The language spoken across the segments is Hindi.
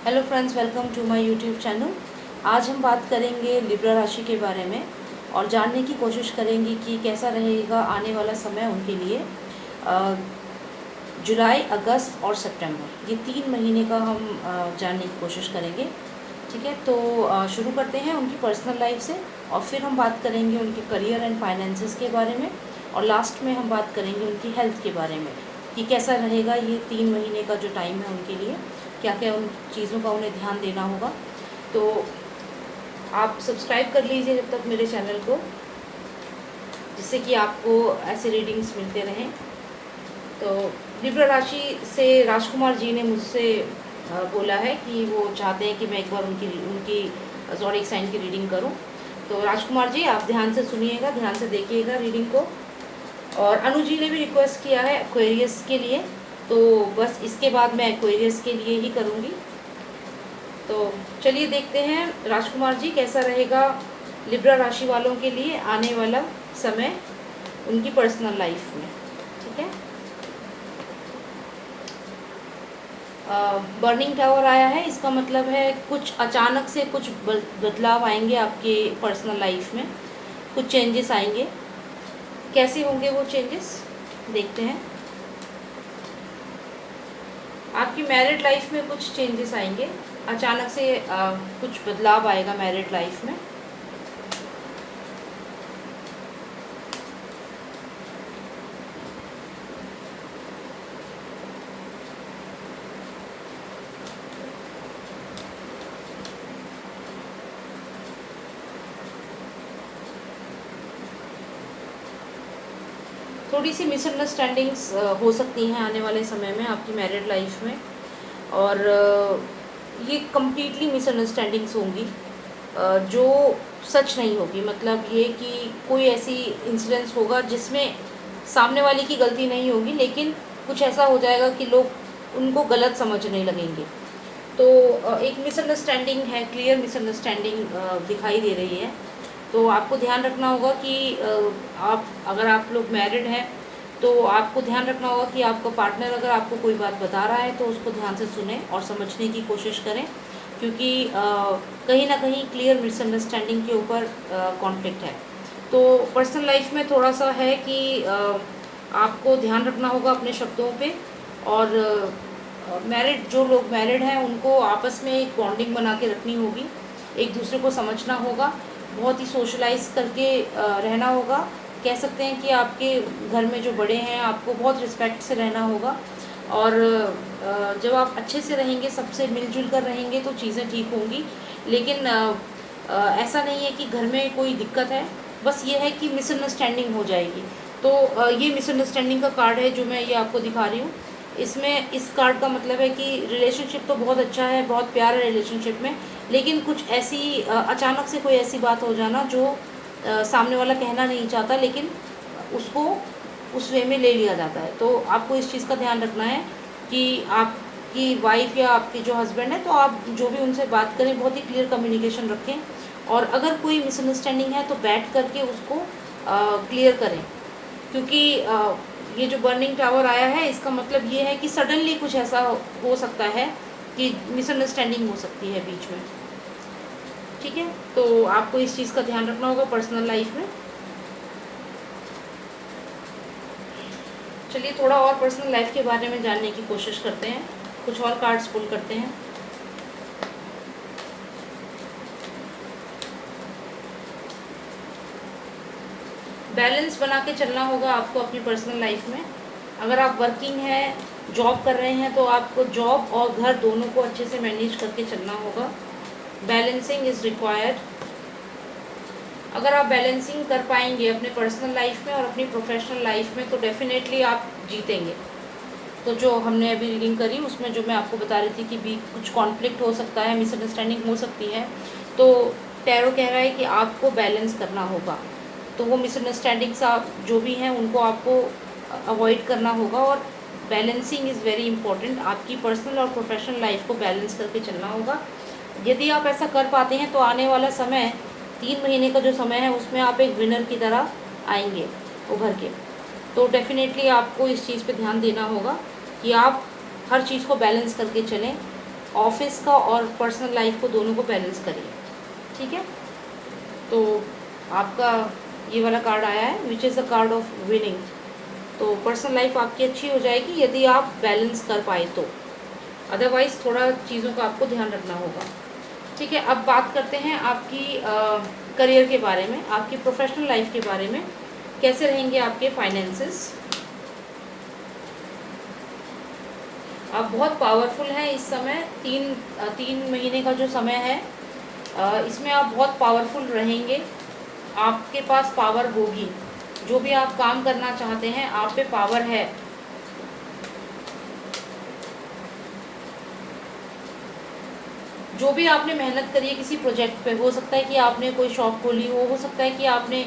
Hello friends, welcome to my YouTube channel. आज हम बात करेंगे लिब्रा राशि के बारे में और जानने की कोशिश करेंगे कि कैसा रहेगा आने वाला समय उनके लिए। जुलाई, अगस्त और सितंबर, ये 3 महीने का हम जानने की कोशिश करेंगे। ठीक है, तो शुरू करते हैं उनकी पर्सनल लाइफ से और फिर हम बात करेंगे उनके करियर एंड फाइनेंसेस के बारे में और लास्ट में हम बात करेंगे उनकी हेल्थ के बारे में कि कैसा रहेगा ये 3 महीने का जो टाइम है उनके लिए, क्या क्या उन चीज़ों का उन्हें ध्यान देना होगा। तो आप सब्सक्राइब कर लीजिए जब तक मेरे चैनल को, जिससे कि आपको ऐसे रीडिंग्स मिलते रहें। तो लिब्रा राशि से राजकुमार जी ने मुझसे बोला है कि वो चाहते हैं कि मैं एक बार उनकी ज़ोडिएक साइन की रीडिंग करूं। तो राजकुमार जी, आप ध्यान से सुनिएगा, ध्यान से देखिएगा रीडिंग को। और अनु जी ने भी रिक्वेस्ट किया है एक्वेरियस के लिए, तो बस इसके बाद मैं एक्वेरियस के लिए ही करूँगी। तो चलिए देखते हैं राजकुमार जी कैसा रहेगा लिब्रा राशि वालों के लिए आने वाला समय उनकी पर्सनल लाइफ में। ठीक है, बर्निंग टावर आया है, इसका मतलब है कुछ अचानक से कुछ बदलाव आएंगे आपके पर्सनल लाइफ में, कुछ चेंजेस आएंगे। कैसे होंगे वो चेंजेस, देखते हैं। आपकी मैरिड लाइफ में कुछ चेंजेस आएंगे, अचानक से कुछ बदलाव आएगा मैरिड लाइफ में। थोड़ी सी मिसअंडरस्टैंडिंग्स हो सकती हैं आने वाले समय में आपकी मैरिड लाइफ में, और ये कम्प्लीटली मिसअंडरस्टैंडिंग्स होंगी जो सच नहीं होगी। मतलब ये कि कोई ऐसी इंसिडेंस होगा जिसमें सामने वाले की गलती नहीं होगी, लेकिन कुछ ऐसा हो जाएगा कि लोग उनको गलत समझने लगेंगे। तो एक मिसअंडरस्टैंडिंग है, क्लियर मिसअंडरस्टैंडिंग दिखाई दे रही है। तो आपको ध्यान रखना होगा कि अगर आप लोग मैरिड हैं तो आपको ध्यान रखना होगा कि आपका पार्टनर अगर आपको कोई बात बता रहा है तो उसको ध्यान से सुने और समझने की कोशिश करें, क्योंकि कहीं ना कहीं क्लियर मिसअंडरस्टैंडिंग के ऊपर कॉन्फ्लिक्ट है। तो पर्सनल लाइफ में थोड़ा सा है कि आपको ध्यान रखना होगा अपने शब्दों पे, और जो लोग मैरिड हैं उनको आपस में एक बॉन्डिंग बना के रखनी होगी, एक दूसरे को समझना होगा, बहुत ही सोशलाइज करके रहना होगा। कह सकते हैं कि आपके घर में जो बड़े हैं आपको बहुत रिस्पेक्ट से रहना होगा, और जब आप अच्छे से रहेंगे, सबसे मिलजुल कर रहेंगे तो चीज़ें ठीक होंगी। लेकिन ऐसा नहीं है कि घर में कोई दिक्कत है, बस ये है कि मिसअंडरस्टैंडिंग हो जाएगी। तो ये मिसअंडरस्टैंडिंग का कार्ड है जो मैं ये आपको दिखा रही हूँ। इसमें इस कार्ड का मतलब है कि रिलेशनशिप तो बहुत अच्छा है, बहुत प्यार है रिलेशनशिप में, लेकिन कुछ ऐसी अचानक से कोई ऐसी बात हो जाना जो सामने वाला कहना नहीं चाहता, लेकिन उसको उस वे में ले लिया जाता है। तो आपको इस चीज़ का ध्यान रखना है कि आपकी वाइफ या आपके जो हस्बैंड है, तो आप जो भी उनसे बात करें बहुत ही क्लियर कम्युनिकेशन रखें, और अगर कोई मिसअंडरस्टैंडिंग है तो बैठ करके उसको क्लियर करें। क्योंकि ये जो बर्निंग टावर आया है, इसका मतलब ये है कि सडनली कुछ ऐसा हो सकता है कि मिसअंडरस्टैंडिंग हो सकती है बीच में। ठीक है, तो आपको इस चीज़ का ध्यान रखना होगा पर्सनल लाइफ में। चलिए थोड़ा और पर्सनल लाइफ के बारे में जानने की कोशिश करते हैं, कुछ और कार्ड्स पुल करते हैं। बैलेंस बना के चलना होगा आपको अपनी पर्सनल लाइफ में। अगर आप वर्किंग हैं, जॉब कर रहे हैं, तो आपको जॉब और घर दोनों को अच्छे से मैनेज करके चलना होगा। Balancing is required. अगर आप बैलेंसिंग कर पाएंगे अपने पर्सनल लाइफ में और अपनी प्रोफेशनल लाइफ में, तो डेफिनेटली आप जीतेंगे। तो जो हमने अभी रीडिंग करी उसमें जो मैं आपको बता रही थी कि भी कुछ कॉन्फ्लिक्ट हो सकता है, मिसअंडरस्टैंडिंग हो सकती है, तो टैरो कह रहा है कि आपको बैलेंस करना होगा। तो वो मिसअंडरस्टैंडिंग्स आप जो भी हैं उनको आपको अवॉइड करना होगा, और बैलेंसिंग इज़ वेरी इंपॉर्टेंट। आपकी पर्सनल और प्रोफेशनल लाइफ को बैलेंस करके चलना होगा। यदि आप ऐसा कर पाते हैं तो आने वाला समय, 3 महीने का जो समय है, उसमें आप एक विनर की तरह आएंगे उभर के। तो डेफिनेटली आपको इस चीज़ पे ध्यान देना होगा कि आप हर चीज़ को बैलेंस करके चलें, ऑफिस का और पर्सनल लाइफ को दोनों को बैलेंस करिए। ठीक है, तो आपका ये वाला कार्ड आया है which is the card of winning. तो पर्सनल लाइफ आपकी अच्छी हो जाएगी यदि आप बैलेंस कर पाए तो, अदरवाइज़ थोड़ा चीज़ों का आपको ध्यान रखना होगा। ठीक है, अब बात करते हैं आपकी करियर के बारे में, आपकी प्रोफेशनल लाइफ के बारे में, कैसे रहेंगे आपके फाइनेंसेस। आप बहुत पावरफुल हैं इस समय, तीन महीने का जो समय है इसमें आप बहुत पावरफुल रहेंगे, आपके पास पावर होगी, जो भी आप काम करना चाहते हैं आप पे पावर है। जो भी आपने मेहनत करी है किसी प्रोजेक्ट पे, हो सकता है कि आपने कोई शॉप खोली हो सकता है कि आपने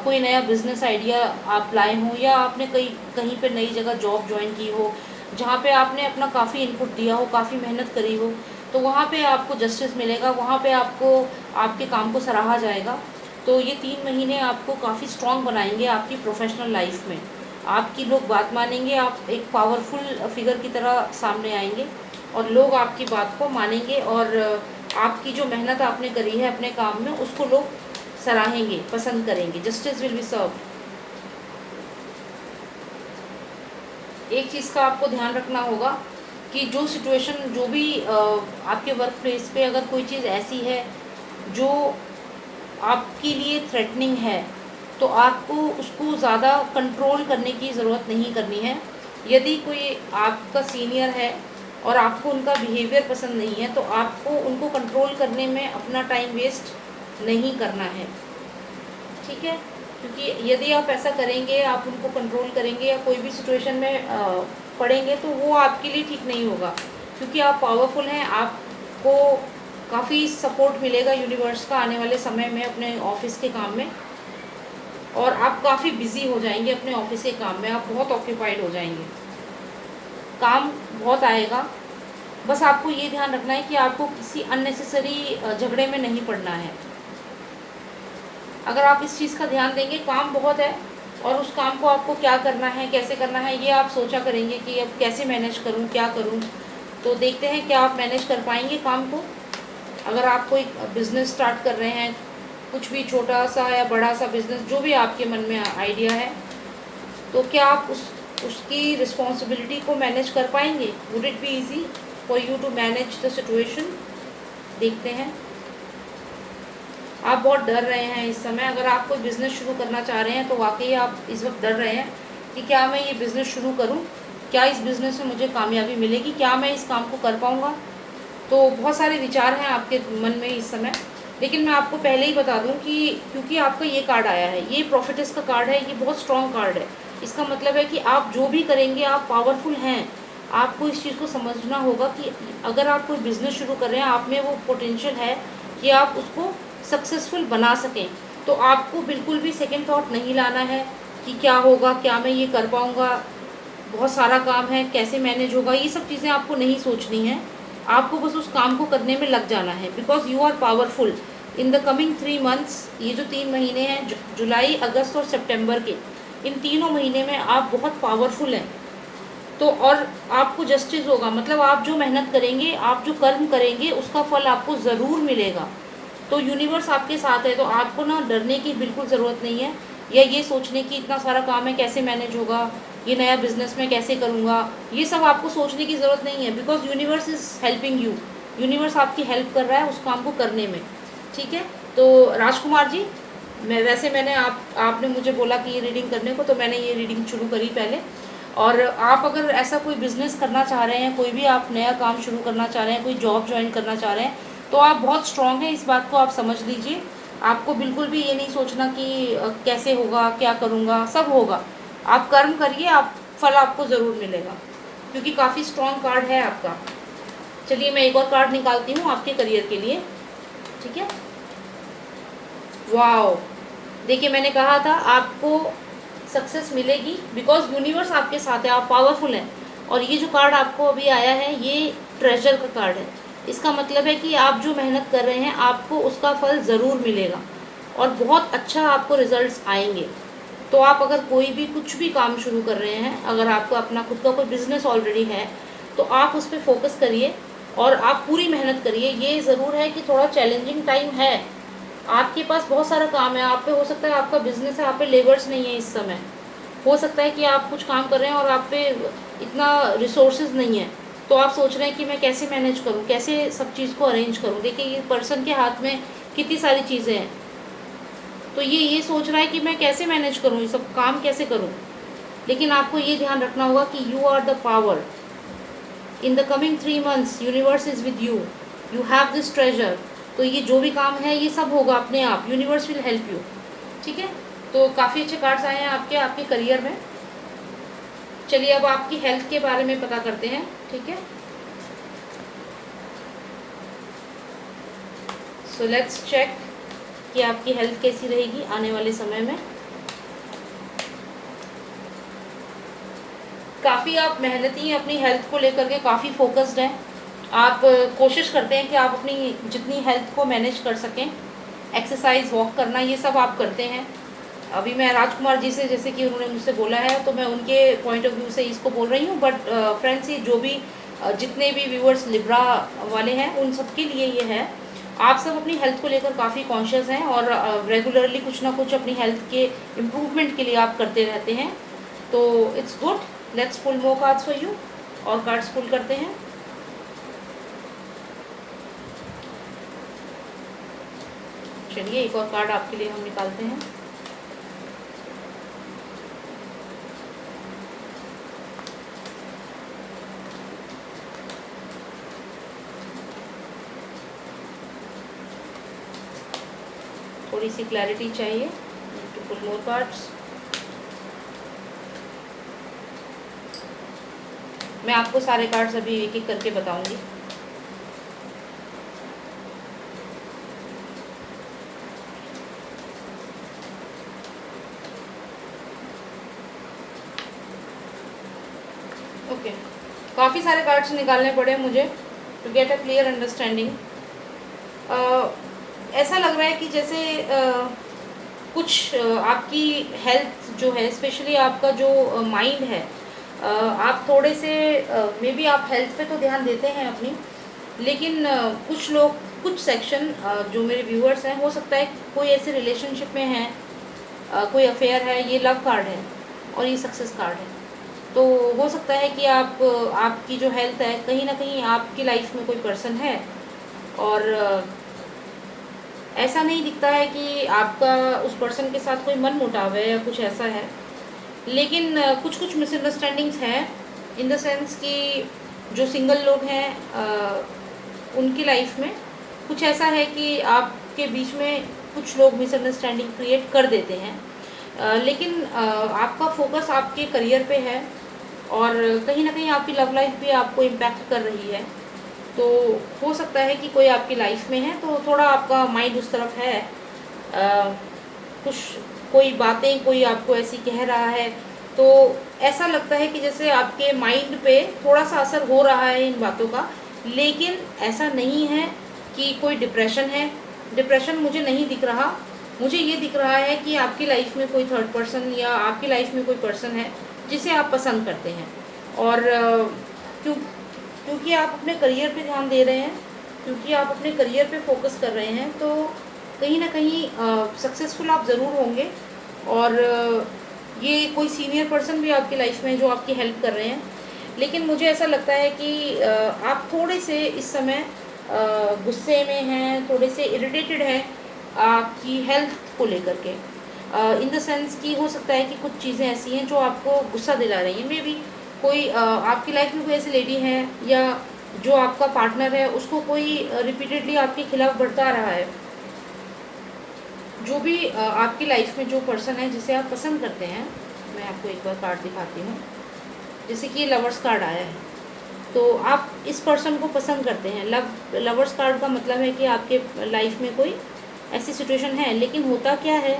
कोई नया बिजनेस आइडिया आप लाए हों, या आपने कहीं पे नई जगह जॉब ज्वाइन की हो जहाँ पे आपने अपना काफ़ी इनपुट दिया हो, काफ़ी मेहनत करी हो, तो वहाँ पे आपको जस्टिस मिलेगा, वहाँ पे आपको आपके काम को सराहा जाएगा। तो ये 3 महीने आपको काफ़ी स्ट्रॉन्ग बनाएंगे आपकी प्रोफेशनल लाइफ में, आपकी लोग बात मानेंगे, आप एक पावरफुल फिगर की तरह सामने आएंगे और लोग आपकी बात को मानेंगे, और आपकी जो मेहनत आपने करी है अपने काम में उसको लोग सराहेंगे, पसंद करेंगे। Justice will be served. एक चीज़ का आपको ध्यान रखना होगा कि जो सिचुएशन, जो भी आपके वर्क प्लेस पे अगर कोई चीज़ ऐसी है जो आपके लिए थ्रेटनिंग है, तो आपको उसको ज़्यादा कंट्रोल करने की ज़रूरत नहीं करनी है। यदि कोई आपका सीनियर है और आपको उनका बिहेवियर पसंद नहीं है, तो आपको उनको कंट्रोल करने में अपना टाइम वेस्ट नहीं करना है। ठीक है, क्योंकि यदि आप ऐसा करेंगे, आप उनको कंट्रोल करेंगे या कोई भी सिचुएशन में पड़ेंगे, तो वो आपके लिए ठीक नहीं होगा, क्योंकि आप पावरफुल हैं, आपको काफ़ी सपोर्ट मिलेगा यूनिवर्स का आने वाले समय में अपने ऑफिस के काम में, और आप काफ़ी बिजी हो जाएंगे अपने ऑफिस के काम में, आप बहुत ऑक्यूपाइड हो जाएंगे, काम बहुत आएगा। बस आपको ये ध्यान रखना है कि आपको किसी अननेसेसरी झगड़े में नहीं पड़ना है। अगर आप इस चीज़ का ध्यान देंगे, काम बहुत है और उस काम को आपको क्या करना है, कैसे करना है, ये आप सोचा करेंगे कि अब कैसे मैनेज करूं, क्या करूं, तो देखते हैं क्या आप मैनेज कर पाएंगे काम को। अगर आप कोई बिज़नेस स्टार्ट कर रहे हैं, कुछ भी छोटा सा या बड़ा सा बिज़नेस, जो भी आपके मन में आइडिया है, तो क्या आप उसकी रिस्पॉन्सिबिलिटी को मैनेज कर पाएंगे? Would it be easy for you to manage the situation? देखते हैं। आप बहुत डर रहे हैं इस समय, अगर आप कोई बिज़नेस शुरू करना चाह रहे हैं तो वाकई आप इस वक्त डर रहे हैं कि क्या मैं ये बिज़नेस शुरू करूं, क्या इस बिज़नेस में मुझे कामयाबी मिलेगी, क्या मैं इस काम को कर पाऊंगा। तो बहुत सारे विचार हैं आपके मन में इस समय, लेकिन मैं आपको पहले ही बता दूं कि क्योंकि आपका ये कार्ड आया है, ये प्रॉफिटेस का कार्ड है, ये बहुत स्ट्रॉन्ग कार्ड है। इसका मतलब है कि आप जो भी करेंगे आप पावरफुल हैं। आपको इस चीज़ को समझना होगा कि अगर आप कोई बिज़नेस शुरू कर रहे हैं, आप में वो पोटेंशियल है कि आप उसको सक्सेसफुल बना सकें। तो आपको बिल्कुल भी सेकंड थॉट नहीं लाना है कि क्या होगा, क्या मैं ये कर पाऊँगा, बहुत सारा काम है, कैसे मैनेज होगा, ये सब चीज़ें आपको नहीं सोचनी है। आपको बस उस काम को करने में लग जाना है, because you are powerful in the coming 3 months. ये जो 3 महीने हैं, जुलाई, अगस्त और सितंबर के, इन तीनों महीने में आप बहुत पावरफुल हैं। तो और आपको जस्टिस होगा, मतलब आप जो मेहनत करेंगे, आप जो कर्म करेंगे, उसका फल आपको ज़रूर मिलेगा। तो यूनिवर्स आपके साथ है, तो आपको ना डरने की बिल्कुल ज़रूरत नहीं है, या ये सोचने की इतना सारा काम है कैसे मैनेज होगा, ये नया बिज़नेस मैं कैसे करूँगा, ये सब आपको सोचने की ज़रूरत नहीं है, because universe is helping you. Universe आपकी हेल्प कर रहा है उस काम को करने में। ठीक है, तो राजकुमार जी, मैंने आपने मुझे बोला कि ये रीडिंग करने को, तो मैंने ये रीडिंग शुरू करी पहले। और आप अगर ऐसा कोई बिज़नेस करना चाह रहे हैं, कोई भी आप नया काम शुरू करना चाह रहे हैं, कोई जॉब ज्वाइन करना चाह रहे हैं, तो आप बहुत स्ट्रॉन्ग हैं, इस बात को आप समझ लीजिए। आपको बिल्कुल भी ये नहीं सोचना कि कैसे होगा, क्या करूँगा, सब होगा। आप कर्म करिए, आप फल आपको ज़रूर मिलेगा, क्योंकि काफ़ी स्ट्रॉन्ग कार्ड है आपका। चलिए मैं एक और कार्ड निकालती हूँ आपके करियर के लिए। ठीक है, वाओ, देखिए मैंने कहा था आपको सक्सेस मिलेगी, बिकॉज यूनिवर्स आपके साथ है, आप पावरफुल हैं। और ये जो कार्ड आपको अभी आया है, ये ट्रेजर का कार्ड है। इसका मतलब है कि आप जो मेहनत कर रहे हैं, आपको उसका फल ज़रूर मिलेगा और बहुत अच्छा आपको रिजल्ट्स आएंगे। तो आप अगर कोई भी कुछ भी काम शुरू कर रहे हैं, अगर आपको अपना खुद का कोई बिज़नेस ऑलरेडी है, तो आप उस पर फोकस करिए। और आप पूरी मेहनत करिए। ये ज़रूर है कि थोड़ा चैलेंजिंग टाइम है, आपके पास बहुत सारा काम है, आप पे हो सकता है आपका बिजनेस है, आप पे लेबर्स नहीं है इस समय, हो सकता है कि आप कुछ काम कर रहे हैं और आप पे इतना रिसोर्सेज नहीं है, तो आप सोच रहे हैं कि मैं कैसे मैनेज करूं, कैसे सब चीज़ को अरेंज करूं। देखिए ये पर्सन के हाथ में कितनी सारी चीज़ें हैं, तो ये सोच रहा है कि मैं कैसे मैनेज करूं, ये सब काम कैसे करूं। लेकिन आपको ये ध्यान रखना होगा कि you are the power. In the coming 3 months universe is with you, you have this treasure. तो ये जो भी काम है ये सब होगा अपने आप, यूनिवर्स विल हेल्प यू। ठीक है, तो काफ़ी अच्छे कार्ड्स आए हैं आपके आपके करियर में। चलिए अब आपकी हेल्थ के बारे में पता करते हैं। ठीक है, सो लेट्स चेक कि आपकी हेल्थ कैसी रहेगी आने वाले समय में। काफ़ी आप मेहनती हैं, अपनी हेल्थ को लेकर के काफ़ी फोकस्ड हैं। आप कोशिश करते हैं कि आप अपनी जितनी हेल्थ को मैनेज कर सकें, एक्सरसाइज, वॉक करना, ये सब आप करते हैं। अभी मैं राजकुमार जी से, जैसे कि उन्होंने मुझसे बोला है, तो मैं उनके पॉइंट ऑफ व्यू से इसको बोल रही हूँ। बट फ्रेंड्स, ये जो भी जितने भी व्यूअर्स लिब्रा वाले हैं उन सब के लिए ये है, आप सब अपनी हेल्थ को लेकर काफ़ी कॉन्शियस हैं और रेगुलरली कुछ ना कुछ अपनी हेल्थ के इम्प्रूवमेंट के लिए आप करते रहते हैं। तो it's good. Let's pull more cards for you, और कार्ड्स पुल करते हैं। चलिए एक और कार्ड आपके लिए हम निकालते हैं। थोड़ी सी क्लैरिटी चाहिए, टू पुल मोर कार्ड्स। मैं आपको सारे कार्ड्स अभी एक एक करके बताऊंगी। ओके, काफ़ी सारे कार्ड्स निकालने पड़े मुझे to get a clear understanding. ऐसा लग रहा है कि जैसे कुछ आपकी हेल्थ जो है, स्पेशली आपका जो माइंड है, आप थोड़े से मे बी आप हेल्थ पे तो ध्यान देते हैं अपनी, लेकिन कुछ लोग, कुछ सेक्शन जो मेरे व्यूअर्स हैं, हो सकता है कोई ऐसे रिलेशनशिप में हैं, कोई अफेयर है, ये लव कार्ड है और ये सक्सेस कार्ड है। तो हो सकता है कि आपकी जो हेल्थ है, कहीं ना कहीं आपकी लाइफ में कोई पर्सन है और ऐसा नहीं दिखता है कि आपका उस पर्सन के साथ कोई मन मुटाव है या कुछ ऐसा है, लेकिन कुछ कुछ मिसअंडरस्टैंडिंग्स हैं, इन द सेंस कि जो सिंगल लोग हैं उनकी लाइफ में कुछ ऐसा है कि आपके बीच में कुछ लोग मिसअंडरस्टैंडिंग क्रिएट कर देते हैं। लेकिन आपका फोकस आपके करियर पे है और कहीं ना कहीं आपकी लव लाइफ भी आपको इम्पैक्ट कर रही है। तो हो सकता है कि कोई आपकी लाइफ में है, तो थोड़ा आपका माइंड उस तरफ है। कुछ कोई बातें कोई आपको ऐसी कह रहा है, तो ऐसा लगता है कि जैसे आपके माइंड पे थोड़ा सा असर हो रहा है इन बातों का, लेकिन ऐसा नहीं है कि कोई डिप्रेशन है। डिप्रेशन मुझे नहीं दिख रहा, मुझे ये दिख रहा है कि आपकी लाइफ में कोई थर्ड पर्सन या आपकी लाइफ में कोई पर्सन है जिसे आप पसंद करते हैं। और क्योंकि आप अपने करियर पे ध्यान दे रहे हैं, क्योंकि आप अपने करियर पे फोकस कर रहे हैं, तो कहीं ना कहीं सक्सेसफुल आप ज़रूर होंगे। और ये कोई सीनियर पर्सन भी आपकी लाइफ में जो आपकी हेल्प कर रहे हैं, लेकिन मुझे ऐसा लगता है कि आप थोड़े से इस समय गुस्से में हैं, थोड़े से इरिटेटेड हैं आपकी हेल्थ को लेकर के, इन द सेंस कि हो सकता है कि कुछ चीज़ें ऐसी हैं जो आपको गुस्सा दिला रही हैं। मे बी कोई आपकी लाइफ में कोई ऐसी लेडी है या जो आपका पार्टनर है, उसको कोई रिपीटेडली आपके खिलाफ भड़का रहा है। जो भी आपकी लाइफ में जो पर्सन है जिसे आप पसंद करते हैं, मैं आपको एक बार कार्ड दिखाती हूँ। जैसे कि लवर्स कार्ड आया है, तो आप इस पर्सन को पसंद करते हैं। लवर्स कार्ड का मतलब है कि आपके लाइफ में कोई ऐसी सिचुएशन है, लेकिन होता क्या है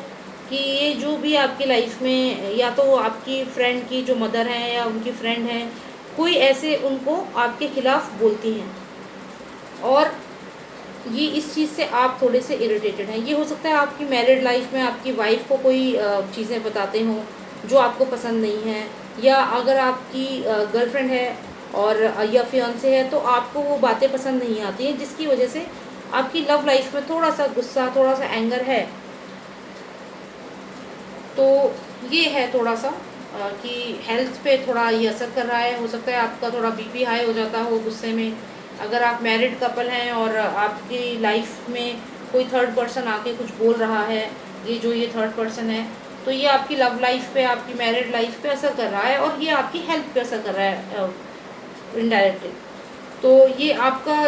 कि ये जो भी आपकी लाइफ में, या तो आपकी फ्रेंड की जो मदर हैं या उनकी फ्रेंड हैं, कोई ऐसे उनको आपके खिलाफ बोलती हैं, और ये इस चीज़ से आप थोड़े से इरिटेटेड हैं। ये हो सकता है आपकी मैरिड लाइफ में आपकी वाइफ को कोई चीज़ें बताते हों जो आपको पसंद नहीं है, या अगर आपकी गर्लफ्रेंड है और या फियांसे है, तो आपको वो बातें पसंद नहीं आती हैं, जिसकी वजह से आपकी लव लाइफ में थोड़ा सा गुस्सा, थोड़ा सा एंगर है। तो ये है थोड़ा सा कि हेल्थ पे थोड़ा ये असर कर रहा है। हो सकता है आपका थोड़ा बीपी हाई हो जाता हो गुस्से में। अगर आप मैरिड कपल हैं और आपकी लाइफ में कोई थर्ड पर्सन आके कुछ बोल रहा है, ये थर्ड पर्सन है, तो ये आपकी लव लाइफ पे, आपकी मैरिड लाइफ पे असर कर रहा है, और ये आपकी हेल्थ पे असर कर रहा है इनडायरेक्टली। तो ये आपका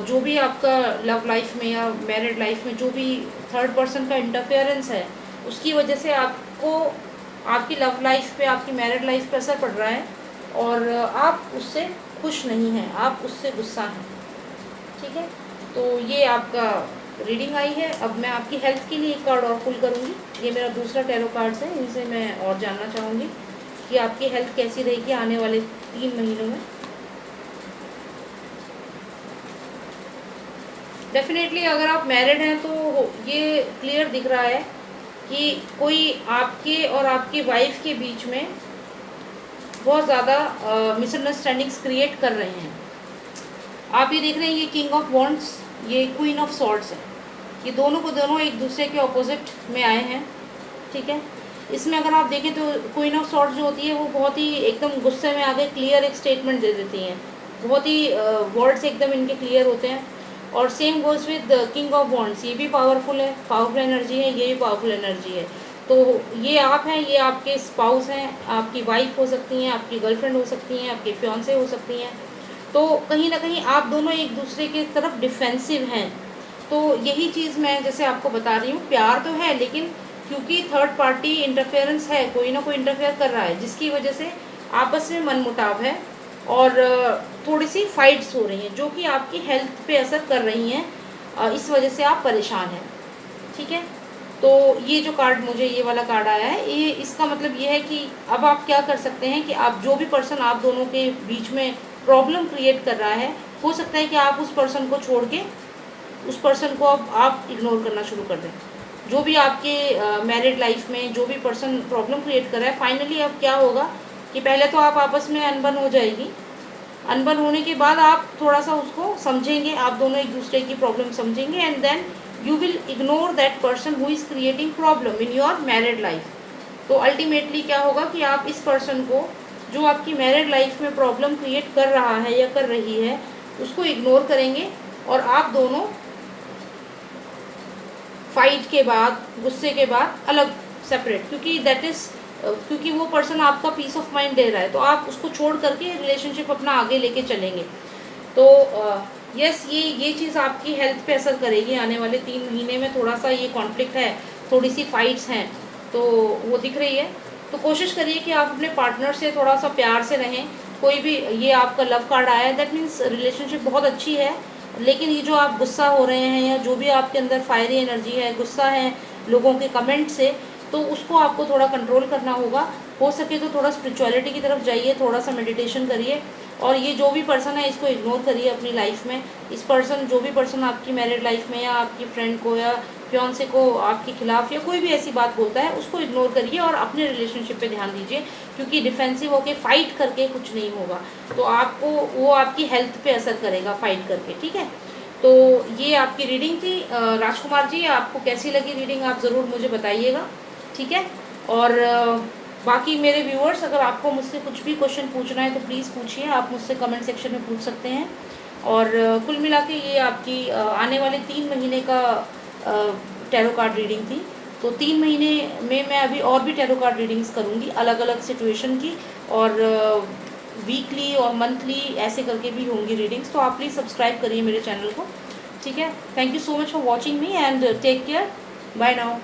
जो भी आपका लव लाइफ में या मैरिड लाइफ में जो भी थर्ड पर्सन का इंटरफेरेंस है, उसकी वजह से आपको आपकी लव लाइफ पे, आपकी मैरिड लाइफ पे असर पड़ रहा है, और आप उससे खुश नहीं हैं, आप उससे गुस्सा हैं। ठीक है, तो ये आपका रीडिंग आई है। अब मैं आपकी हेल्थ के लिए एक कार्ड और पुल करूँगी। ये मेरा दूसरा टैरो कार्ड्स है, इनसे मैं और जानना चाहूँगी कि आपकी हेल्थ कैसी रहेगी आने वाले 3 महीनों में। डेफिनेटली अगर आप मैरिड हैं तो ये क्लियर दिख रहा है कि कोई आपके और आपकी वाइफ के बीच में बहुत ज़्यादा मिसअंडरस्टैंडिंग्स क्रिएट कर रहे हैं। आप ये देख रहे हैं, ये किंग ऑफ वॉन्ड्स, ये क्वीन ऑफ सॉर्ड्स है। ये दोनों को दोनों एक दूसरे के ऑपोजिट में आए हैं। ठीक है, इसमें अगर आप देखें तो क्वीन ऑफ सॉर्ड्स जो होती है वो बहुत ही एकदम गुस्से में आके क्लियर एक स्टेटमेंट दे देती हैं, बहुत ही वर्ड्स एकदम इनके क्लियर होते हैं। और same goes with king of wands, ये भी पावरफुल है, पावरफुल एनर्जी है, ये भी पावरफुल एनर्जी है। तो ये आप हैं, ये आपके स्पाउस हैं, आपकी वाइफ हो सकती हैं, आपकी गर्लफ्रेंड हो सकती हैं, आपकी फियांसे हो सकती हैं। तो कहीं ना कहीं आप दोनों एक दूसरे की तरफ डिफेंसिव हैं। तो यही चीज़ मैं जैसे आपको बता रही हूँ, प्यार तो है, लेकिन क्योंकि थर्ड पार्टी इंटरफेरेंस है, कोई ना कोई इंटरफेयर कर रहा है, जिसकी वजह से आपस में मनमुटाव है और थोड़ी सी फाइट्स हो रही हैं, जो कि आपकी हेल्थ पे असर कर रही हैं। इस वजह से आप परेशान हैं। ठीक है, तो ये जो कार्ड, मुझे ये वाला कार्ड आया है, ये इसका मतलब ये है कि अब आप क्या कर सकते हैं कि आप जो भी पर्सन आप दोनों के बीच में प्रॉब्लम क्रिएट कर रहा है, हो सकता है कि आप उस पर्सन को छोड़ के उस पर्सन को अब आप इग्नोर करना शुरू कर दें। जो भी आपके मैरिड लाइफ में जो भी पर्सन प्रॉब्लम क्रिएट कर रहा है, फाइनली अब क्या होगा कि पहले तो आप आपस में अनबन हो जाएगी। अनबन होने के बाद आप थोड़ा सा उसको समझेंगे, आप दोनों एक दूसरे की प्रॉब्लम समझेंगे, and then you will ignore that person who is creating problem in your married life. तो अल्टीमेटली क्या होगा कि आप इस पर्सन को, जो आपकी मैरिड लाइफ में प्रॉब्लम क्रिएट कर रहा है या कर रही है, उसको इग्नोर करेंगे, और आप दोनों फाइट के बाद, गुस्से के बाद अलग सेपरेट, क्योंकि वो पर्सन आपका पीस ऑफ माइंड दे रहा है, तो आप उसको छोड़ करके रिलेशनशिप अपना आगे लेके चलेंगे। तो यस, ये चीज़ आपकी हेल्थ पे असर करेगी आने वाले 3 महीने में। थोड़ा सा ये कॉन्फ्लिक्ट है, थोड़ी सी फाइट्स हैं, तो वो दिख रही है। तो कोशिश करिए कि आप अपने पार्टनर से थोड़ा सा प्यार से रहें। कोई भी, ये आपका लव कार्ड आया है, दैट मीन्स रिलेशनशिप बहुत अच्छी है, लेकिन ये जो आप गुस्सा हो रहे हैं या जो भी आपके अंदर फायरी एनर्जी है, गुस्सा है लोगों के कमेंट से, तो उसको आपको थोड़ा कंट्रोल करना होगा। हो सके तो थोड़ा स्पिरिचुअलिटी की तरफ जाइए, थोड़ा सा मेडिटेशन करिए, और ये जो भी पर्सन है इसको इग्नोर करिए अपनी लाइफ में। इस पर्सन, जो भी पर्सन आपकी मैरिड लाइफ में या आपकी फ्रेंड को या फियांसे को आपके खिलाफ या कोई भी ऐसी बात बोलता है, उसको इग्नोर करिए और अपने रिलेशनशिप पे ध्यान दीजिए, क्योंकि डिफेंसिव होके फाइट करके कुछ नहीं होगा। तो आपको वो आपकी हेल्थ पे असर करेगा फाइट करके। ठीक है, तो ये आपकी रीडिंग थी। राजकुमार जी, आपको कैसी लगी रीडिंग, आप ज़रूर मुझे बताइएगा। ठीक है, और बाकी मेरे व्यूअर्स, अगर आपको मुझसे कुछ भी क्वेश्चन पूछना है तो प्लीज़ पूछिए, आप मुझसे कमेंट सेक्शन में पूछ सकते हैं। और कुल मिला के ये आपकी आने वाले 3 महीने का टैरो कार्ड रीडिंग थी। तो 3 महीने में मैं अभी और भी टैरो कार्ड रीडिंग्स करूँगी अलग अलग सिचुएशन की, और वीकली और मंथली ऐसे करके भी होंगी रीडिंग्स। तो आप प्लीज़ सब्सक्राइब करिए मेरे चैनल को। ठीक है, thank you so much for watching me, and take care, bye now.